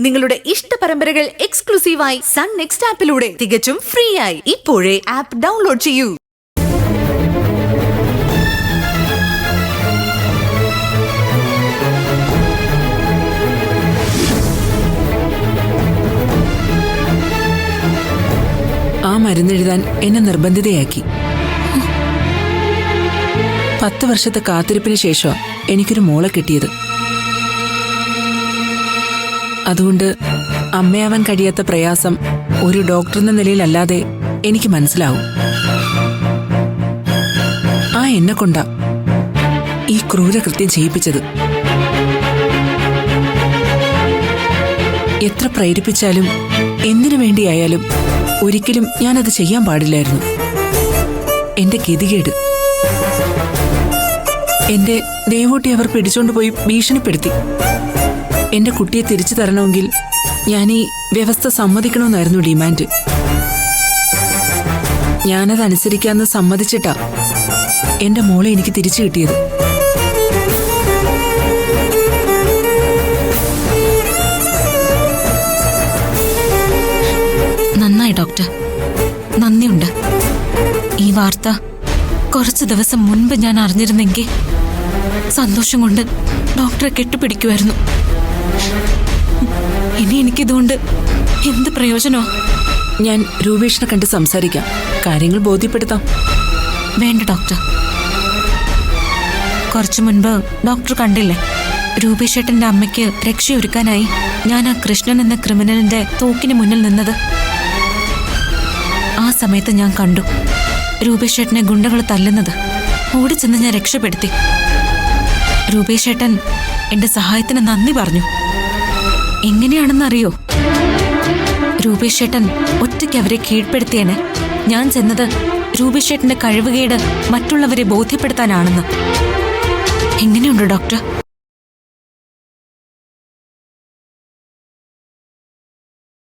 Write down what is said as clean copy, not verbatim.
നിങ്ങളുടെ ഇഷ്ട പരമ്പരകൾ എക്സ്ക്ലൂസീവായി സൺ നെക്സ്റ്റ് ആപ്പിലൂടെ തികച്ചും ഫ്രീ ആയി ഇപ്പോഴേ ആപ്പ് ഡൗൺലോഡ് ചെയ്യൂ. ആ മരുന്നെഴുതാൻ എന്നെ നിർബന്ധിതയാക്കി. 10 വർഷത്തെ കാത്തിരിപ്പിന് ശേഷം എനിക്കൊരു മോളെ കിട്ടിയത്. അതുകൊണ്ട് അമ്മയാവാൻ കഴിയാത്ത പ്രയാസം ഒരു ഡോക്ടർ എന്ന നിലയിലല്ലാതെ എനിക്ക് മനസ്സിലാവും. ആ എന്നെ കൊണ്ടാ ഈ ക്രൂരകൃത്യം ചെയ്യിപ്പിച്ചത്. എത്ര പ്രേരിപ്പിച്ചാലും എന്തിനു വേണ്ടിയായാലും ഒരിക്കലും ഞാനത് ചെയ്യാൻ പാടില്ലായിരുന്നു. എന്റെ ഗതികേട്, എന്റെ ദേവൂട്ടി അവർ പിടിച്ചോണ്ടുപോയി ഭീഷണിപ്പെടുത്തി. എന്റെ കുട്ടിയെ തിരിച്ചു തരണമെങ്കിൽ ഞാൻ ഈ വ്യവസ്ഥ സമ്മതിക്കണമെന്നായിരുന്നു ഡിമാൻഡ്. ഞാനതനുസരിക്കാന്ന് സമ്മതിച്ചിട്ടാ എന്റെ മോളെ എനിക്ക് തിരിച്ചു കിട്ടിയത്. നന്നായി ഡോക്ടർ, നന്ദിയുണ്ട്. ഈ വാർത്ത കുറച്ചു ദിവസം മുൻപ് ഞാൻ അറിഞ്ഞിരുന്നെങ്കിൽ സന്തോഷം കൊണ്ട് ഡോക്ടറെ കെട്ടുപിടിക്കുമായിരുന്നു. ഇനി എനിക്കിതുകൊണ്ട് എന്ത് പ്രയോജനോ? ഞാൻ രൂപേഷിനെ കണ്ട് സംസാരിക്കാം, കാര്യങ്ങൾ ബോധ്യപ്പെടുത്താം. വേണ്ട ഡോക്ടർ, കുറച്ചു മുൻപ് ഡോക്ടർ കണ്ടില്ലേ, രൂപേഷേട്ടന്റെ അമ്മയ്ക്ക് രക്ഷയൊരുക്കാനായി ഞാൻ ആ കൃഷ്ണൻ എന്ന ക്രിമിനലിന്റെ തോക്കിന് മുന്നിൽ നിന്നത്. ആ സമയത്ത് ഞാൻ കണ്ടു രൂപേഷേട്ടനെ ഗുണ്ടകൾ തല്ലുന്നത്. ഓടിച്ചെന്ന് ഞാൻ രക്ഷപ്പെടുത്തി. രൂപേഷേട്ടൻ എന്റെ സഹായത്തിന് നന്ദി പറഞ്ഞു. എങ്ങനെയാണെന്നറിയോ? രൂപേഷേട്ടൻ ഒറ്റയ്ക്ക് അവരെ കീഴ്പ്പെടുത്തിയേനെ. ഞാൻ ചെന്നത് രൂപേഷേട്ടന്റെ കഴിവുകേട് മറ്റുള്ളവരെ ബോധ്യപ്പെടുത്താനാണെന്ന്. എങ്ങനെയുണ്ട് ഡോക്ടർ?